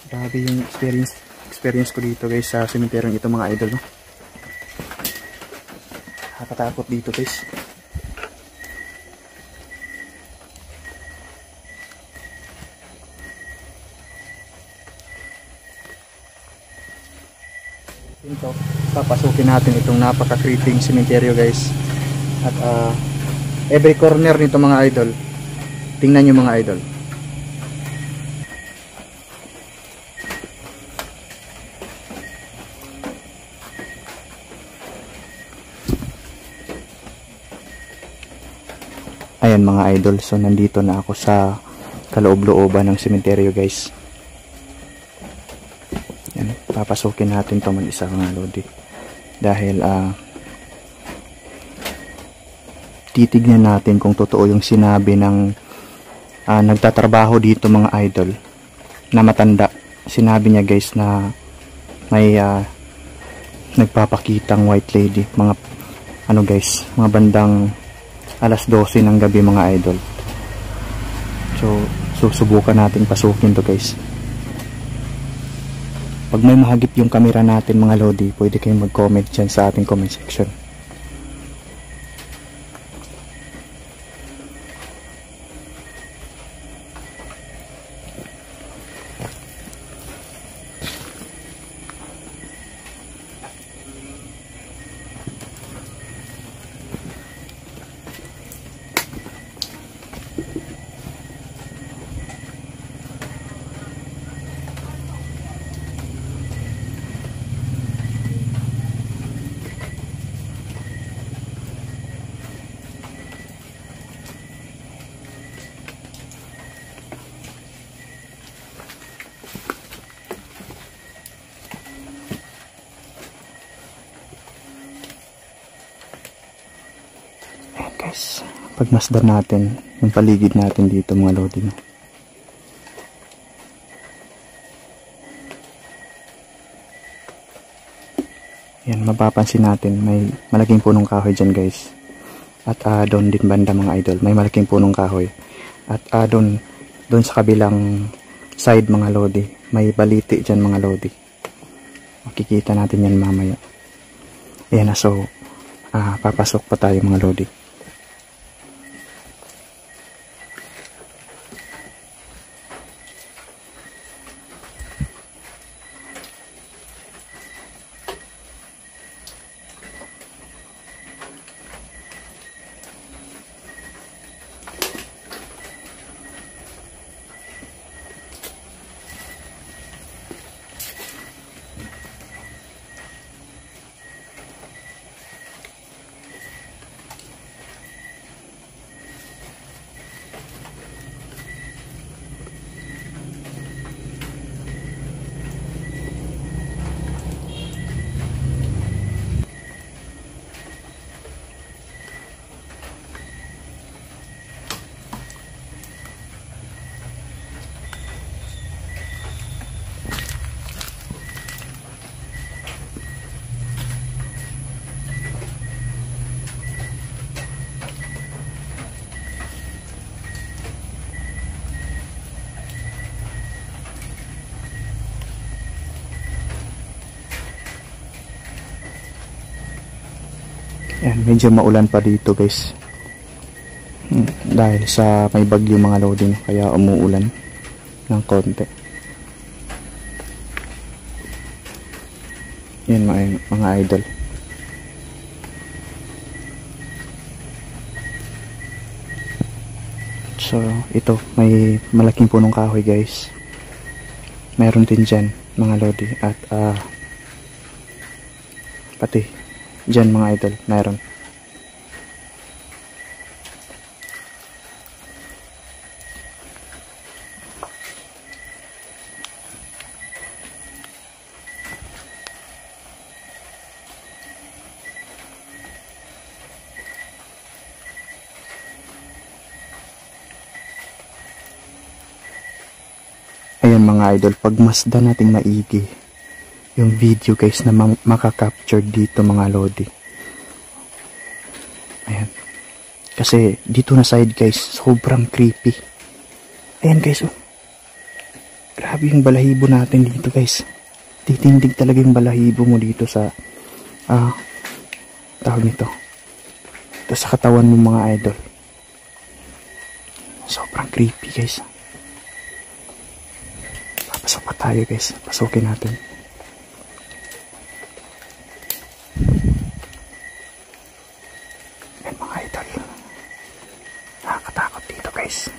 Grabe yung experience ko dito guys sa cemetery ito mga idol, no? Nakakatakot dito guys. Ito, papasukin natin itong napaka-creeping cemetery guys. At every corner nito mga idol, tingnan nyo mga idol. Ayan mga idol, so nandito na ako sa kaloob-looban ng sementeryo guys. Yan, papasukin natin ito mag-isa mga lodi. Dahil titignan natin kung totoo yung sinabi ng nagtatrabaho dito mga idol na matanda. Sinabi niya guys na may nagpapakitang white lady, mga ano guys, mga bandang alas 12 ng gabi mga idol. So susubukan natin pasukin to guys. Pag may mahagip yung camera natin mga lodi, pwede kayong mag-comment dyan sa ating comment section. Guys, pagmasdan natin yung paligid natin dito mga lodi, no? Yan, mapapansin natin may malaking punong kahoy dyan guys. At doon din banda mga idol, may malaking punong kahoy. At doon sa kabilang side mga lodi, may baliti dyan mga lodi. Makikita natin yan mamaya. Ayan na, so papasok pa tayo mga lodi. Yan, medyo maulan pa dito guys. Dahil sa may bagyo mga lodi, kaya umuulan ng konti. Yan mga idol. So ito, may malaking punong kahoy guys. Meron din dyan mga lodi. At pati dyan mga idol, meron. Ayan mga idol, pagmasdan nating maigi yung video guys na makakapture dito mga lodi. Ayan. Kasi dito na side guys, sobrang creepy. Ayan guys, oh. Grabe yung balahibo natin dito guys. Titindig talaga yung balahibo mo dito sa tawag nito. Ito sa katawan mo mga idol. Sobrang creepy guys. Papasok pa tayo guys. Pasukin natin. Ayan mga idol. Nakakatakot dito guys.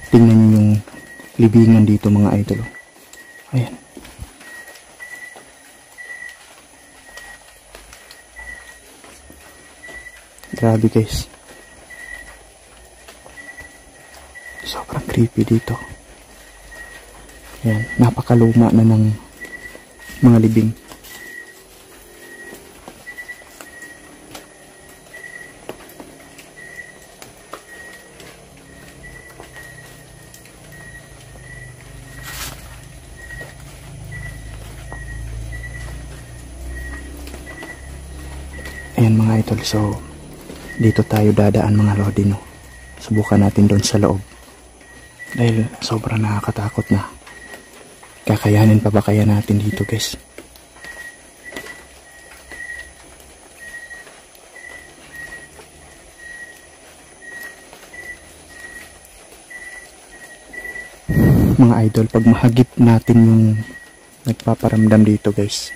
Tingnan nyo yung libingan dito mga idol. Ayan. Grabe guys. Sobrang creepy dito. Ayan. Napakaluma na ng mga libing. Ayan mga idol, so dito tayo dadaan mga lodi, no. Subukan natin doon sa loob. Dahil sobrang nakakatakot na. Kakayanin pa ba kaya natin dito guys? Mga idol, pag mahagip natin yung nagpaparamdam dito guys.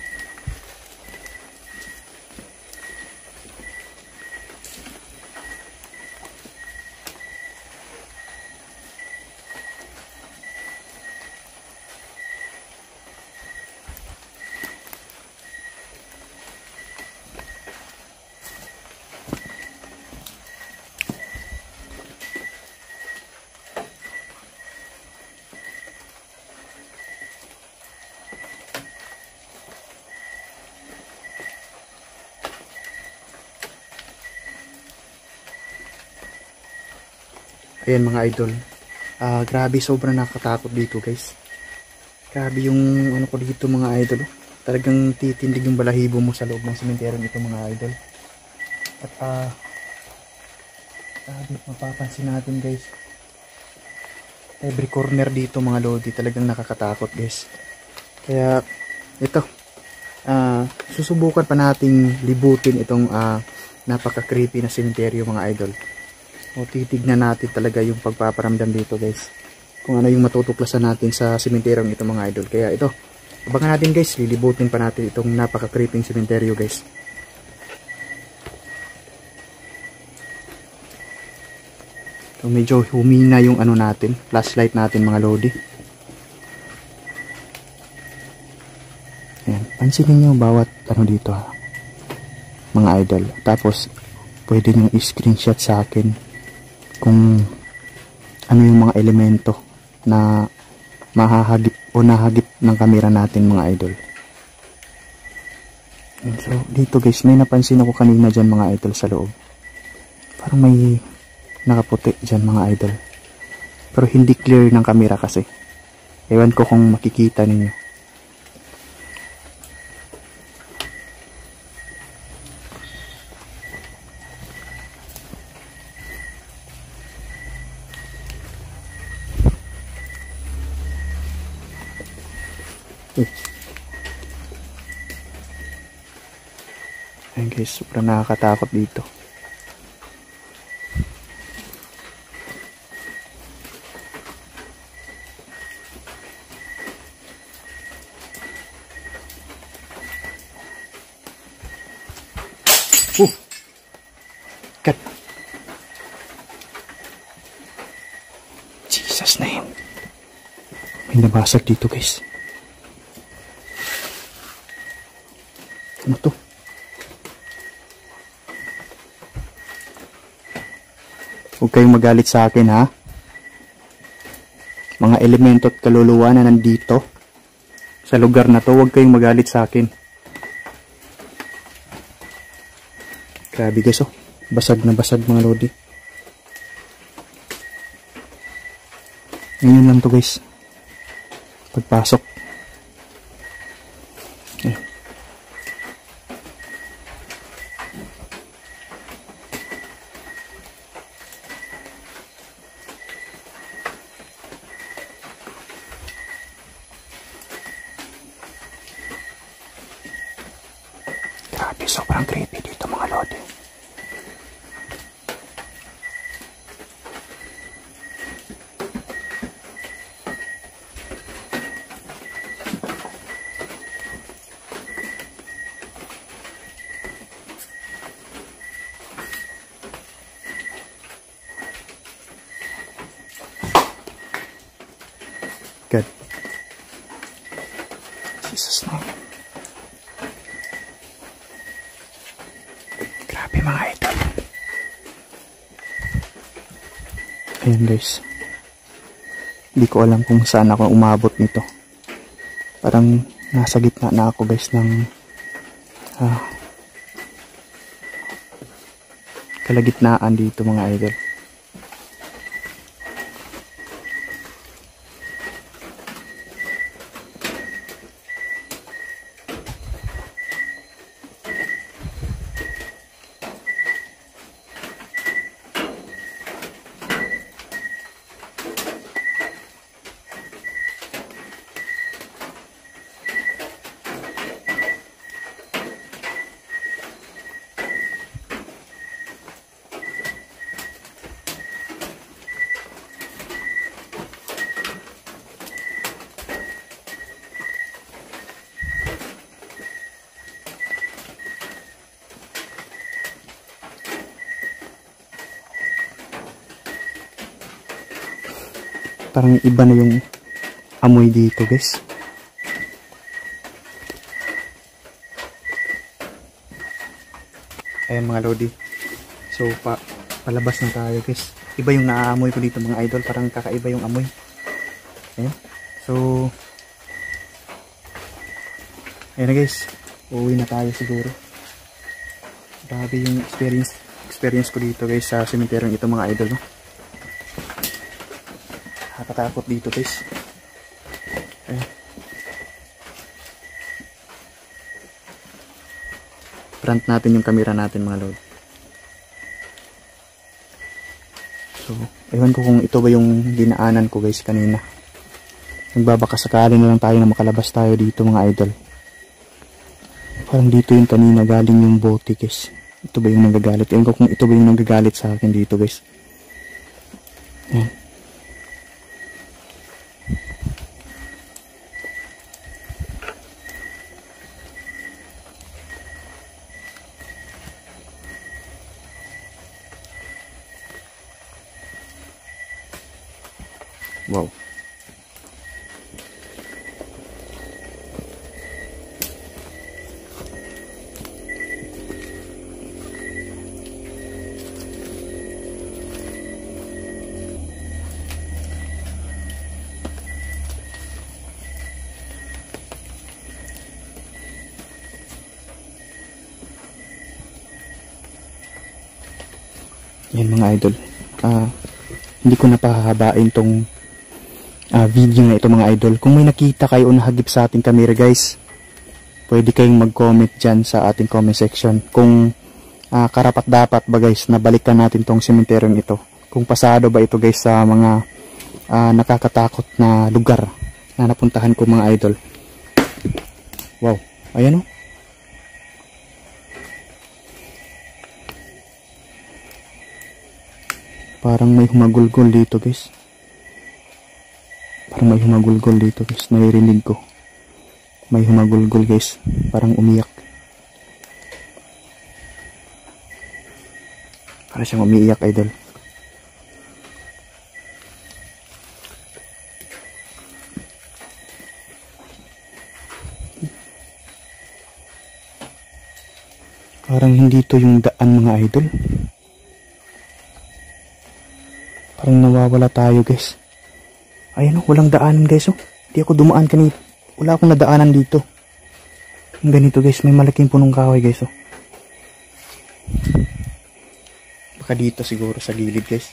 Ayan mga idol. Grabe, sobrang nakakatakot dito guys. Grabe yung ano ko dito mga idol. Talagang titindig yung balahibo mo sa loob ng sementeryo nito mga idol. At grabe, mapapansin natin guys. Every corner dito mga lodi, talagang nakakatakot guys. Kaya ito, susubukan pa nating libutin itong napaka-creepy na sementeryo mga idol. O titignan natin talaga yung pagpaparamdam dito guys. Kung ano yung matutuklasan natin sa sementeryong ito mga idol. Kaya ito, abangan natin guys. Lilibutin pa natin itong napaka-creeping sementeryo guys. So medyo humina yung ano natin. Flashlight natin mga lodi. Ayan. Pansinin nyo bawat ano dito ha. Mga idol. Tapos pwede nyo i-screenshot sa akin kung ano yung mga elemento na mahahagip o nahagip ng kamera natin mga idol. So dito guys, may napansin ako kanina dyan mga idol sa loob. Parang may nakaputi dyan mga idol. Pero hindi clear ng kamera kasi. Ewan ko kung makikita ninyo. Ayan guys, sobrang nakakatakot dito. God. Jesus name. May nabasag dito guys. Ano to? Huwag kayong magalit sa akin ha. Mga elemento at kaluluwa na nandito sa lugar na to, huwag kayong magalit sa akin. Grabe guys oh. Basag na basag mga lodi. Ngayon lang to guys. Pagpasok. Grabe, sobrang creepy dito mga lodi. God. Jesus name. Grabe mga idol. Ayan guys. Hindi ko alam kung saan ako umabot nito. Parang nasa gitna na ako guys ng kalagitnaan dito mga idol. Parang iba na yung amoy dito guys. Ayan mga lodi. So palabas na tayo guys. Iba yung naaamoy ko dito mga idol. Parang kakaiba yung amoy. Ayan. So ayan na guys. Uuwi na tayo siguro. Grabe yung experience ko dito guys sa sementerong ito mga idol no? Nakatakot dito guys. Ayan. Front natin yung camera natin mga lord. So ewan ko kung ito ba yung dinaanan ko guys kanina. Nagbabaka sakali na lang tayo na makalabas tayo dito mga idol. Parang dito yung kanina galing yung bote guys. Ito ba yung nagagalit? Ewan ko kung ito ba yung nagagalit sa akin dito guys. Ayan. Wow. Yan mga idol. Hindi ko na pahahabain tong video na ito mga idol. Kung may nakita kayo o nahagip sa ating camera guys, pwede kayong mag-comment dyan sa ating comment section. Kung karapat dapat ba guys na balikan natin tong sementerong ito. Kung pasado ba ito guys sa mga nakakatakot na lugar na napuntahan ko mga idol. Wow, ayan o. Parang may humagulgol dito guys. Parang may humagulgol dito guys. Naririnig ko. May humagulgol guys. Parang umiyak. Parang siyang umiiyak, idol. Parang hindi to yung daan mga idol. Parang nawawala tayo guys. Ayan o, walang daanan guys o. Hindi ako dumaan kanina. Wala akong nadaanan dito. Yung ganito guys, may malaking punong kahoy guys o. Baka dito siguro sa gilid guys.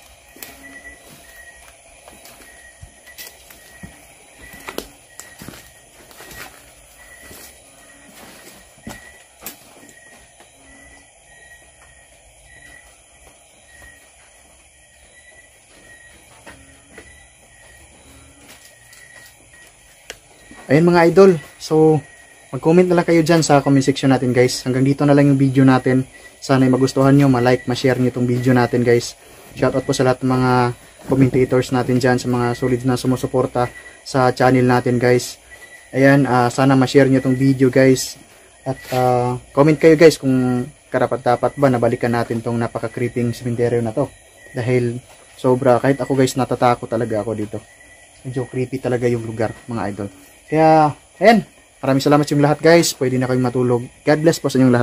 Ayan mga idol, so mag-comment na lang kayo dyan sa comment section natin guys. Hanggang dito na lang yung video natin. Sana ay magustuhan nyo, ma-like, ma-share nyo itong video natin guys. Shoutout po sa lahat ng mga commentators natin dyan, sa mga solid na sumusuporta sa channel natin guys. Ayan, sana ma-share nyo itong video guys. At comment kayo guys kung karapat-dapat ba nabalikan natin itong napaka-creeping cemetery na to. Dahil sobra, kahit ako guys natatakot talaga ako dito. Medyo creepy talaga yung lugar mga idol. Kaya, ayan, maraming salamat sa inyong lahat guys. Pwede na kayong matulog. God bless po sa inyong lahat.